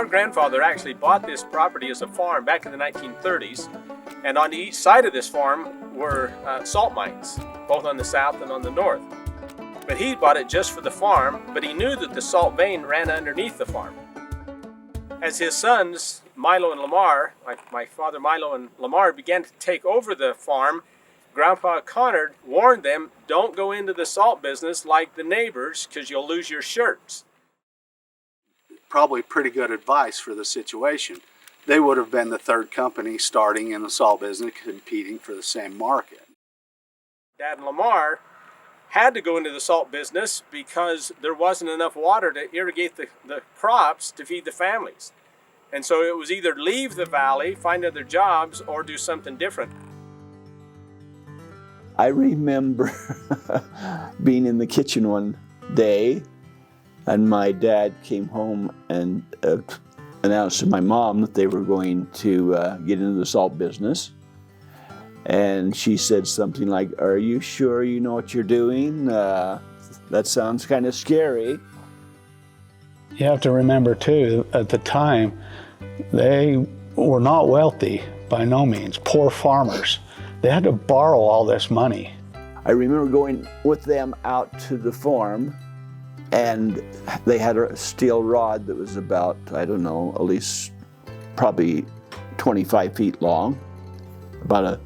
Our grandfather actually bought this property as a farm back in the 1930s, and on the east side of this farm were salt mines, both on the south and on the north. But he bought it just for the farm, but he knew that the salt vein ran underneath the farm. As his sons, Milo and Lamar, my father Milo and Lamar, began to take over the farm, Grandpa Conard warned them, don't go into the salt business like the neighbors because you'll lose your shirts. Probably pretty good advice for the situation. They would have been the third company starting in the salt business, competing for the same market. Dad and Lamar had to go into the salt business because there wasn't enough water to irrigate the crops to feed the families. And so it was either leave the valley, find other jobs, or do something different. I remember being in the kitchen one day, and my dad came home and announced to my mom that they were going to get into the salt business. And she said something like, "Are you sure you know what you're doing? That sounds kind of scary." You have to remember too, at the time, they were not wealthy by no means, poor farmers. They had to borrow all this money. I remember going with them out to the farm, and they had a steel rod that was about, I don't know, at least probably 25 feet long, about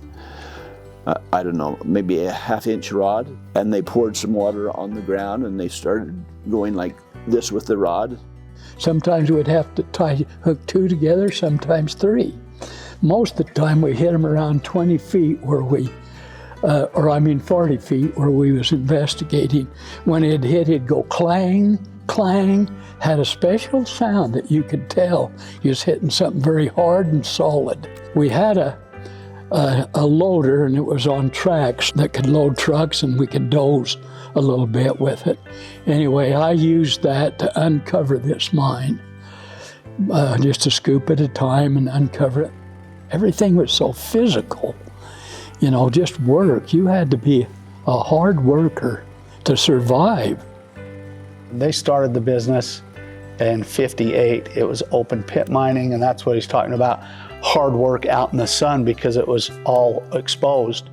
I don't know, maybe a half-inch rod, and they poured some water on the ground and they started going like this with the rod. Sometimes we'd have to hook two together, sometimes three. Most of the time we hit them around 20 feet where 40 feet where we was investigating. When it hit, it'd go clang, clang, had a special sound that you could tell you was hitting something very hard and solid. We had a loader, and it was on tracks that could load trucks, and we could doze a little bit with it. Anyway, I used that to uncover this mine, just a scoop at a time and uncover it. Everything was so physical, just work. You had to be a hard worker to survive. They started the business in '58. It was open pit mining, and that's what he's talking about. Hard work out in the sun because it was all exposed.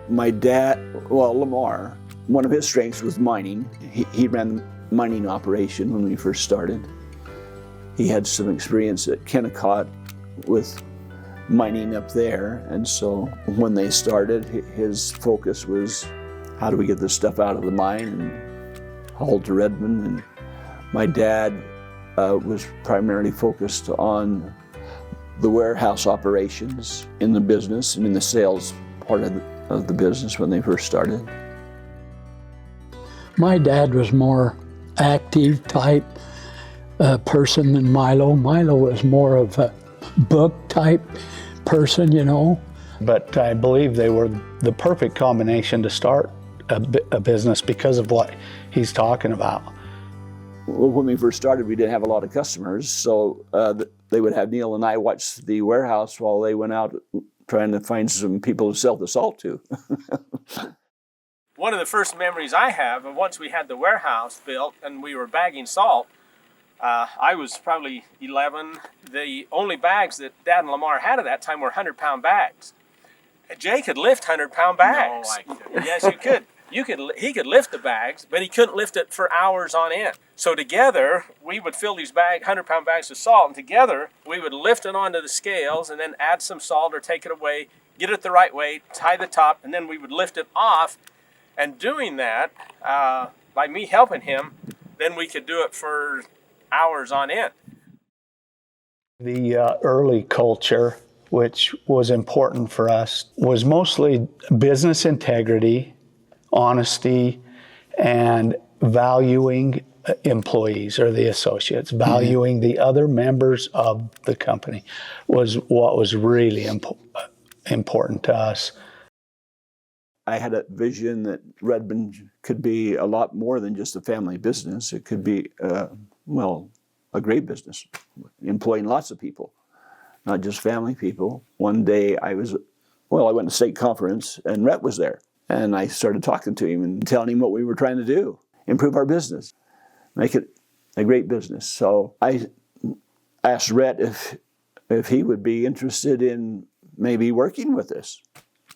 My dad, Lamar, one of his strengths was mining. He ran the mining operation when we first started. He had some experience at Kennecott with mining up there, and so when they started, his focus was, how do we get this stuff out of the mine and hauled to Redmond? And my dad was primarily focused on the warehouse operations in the business and in the sales part of the business when they first started. My dad was more active type person than Milo. Milo was more of a book type person, But I believe they were the perfect combination to start a business because of what he's talking about. Well, when we first started, we didn't have a lot of customers, so they would have Neil and I watch the warehouse while they went out trying to find some people to sell the salt to. One of the first memories I have of once we had the warehouse built and we were bagging salt, I was probably 11. The only bags that Dad and Lamar had at that time were 100-pound bags. Jay could lift 100-pound bags. No, I couldn't. Yes, you could. He could lift the bags, but he couldn't lift it for hours on end. So together, we would fill these 100-pound bags of salt, and together, we would lift it onto the scales and then add some salt or take it away, get it the right way, tie the top, and then we would lift it off. And doing that, by me helping him, then we could do it for hours on end. The early culture, which was important for us, was mostly business integrity, honesty, and valuing employees or the associates, valuing the other members of the company was what was really important to us. I had a vision that Redmond could be a lot more than just a family business. It could be, a great business, employing lots of people, not just family people. One day I went to state conference and Rhett was there. And I started talking to him and telling him what we were trying to do, improve our business, make it a great business. So I asked Rhett if he would be interested in maybe working with us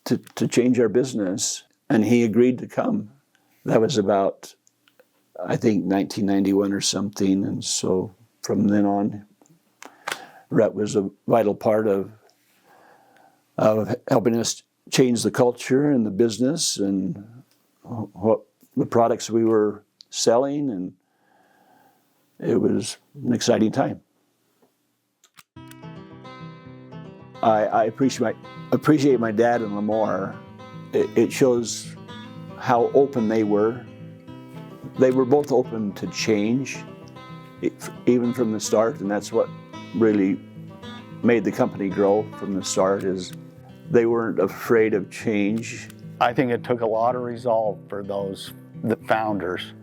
to change our business, and he agreed to come. That was about, I think, 1991 or something, and so from then on, Rhett was a vital part of helping us change the culture and the business and what the products we were selling, and it was an exciting time. I appreciate my dad and Lamar. It shows how open they were. They were both open to change, even from the start, and that's what really made the company grow from the start, is they weren't afraid of change. I think it took a lot of resolve for the founders,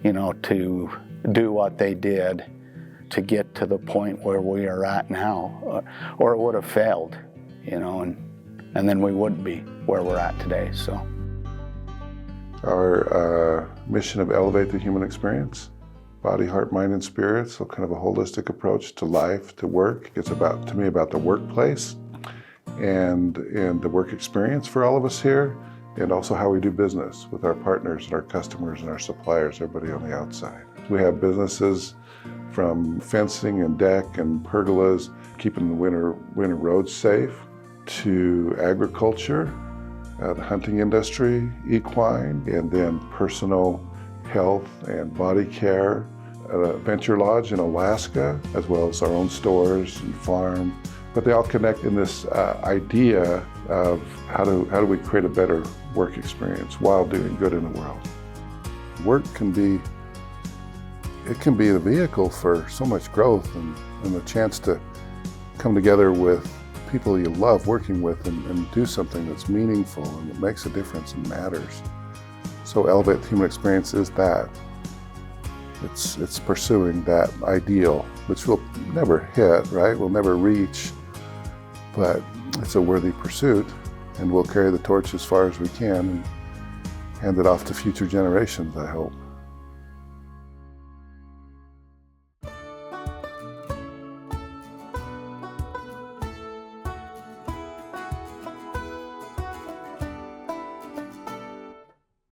to do what they did to get to the point where we are at now, or it would have failed, and then we wouldn't be where we're at today. So our mission of elevate the human experience, body, heart, mind, and spirit, so kind of a holistic approach to life, to work. It's to me about the workplace and the work experience for all of us here, and also how we do business with our partners and our customers and our suppliers, everybody on the outside. We have businesses from fencing and deck and pergolas, keeping the winter roads safe, to agriculture, the hunting industry, equine, and then personal health and body care, Venture Lodge in Alaska, as well as our own stores and farm. But they all connect in this idea of how do we create a better work experience while doing good in the world. Work can be the vehicle for so much growth and the chance to come together with people you love working with and do something that's meaningful and that makes a difference and matters. So Elevate the Human Experience is that. It's pursuing that ideal, which we'll never hit, right? We'll never reach, but it's a worthy pursuit, and we'll carry the torch as far as we can and hand it off to future generations, I hope.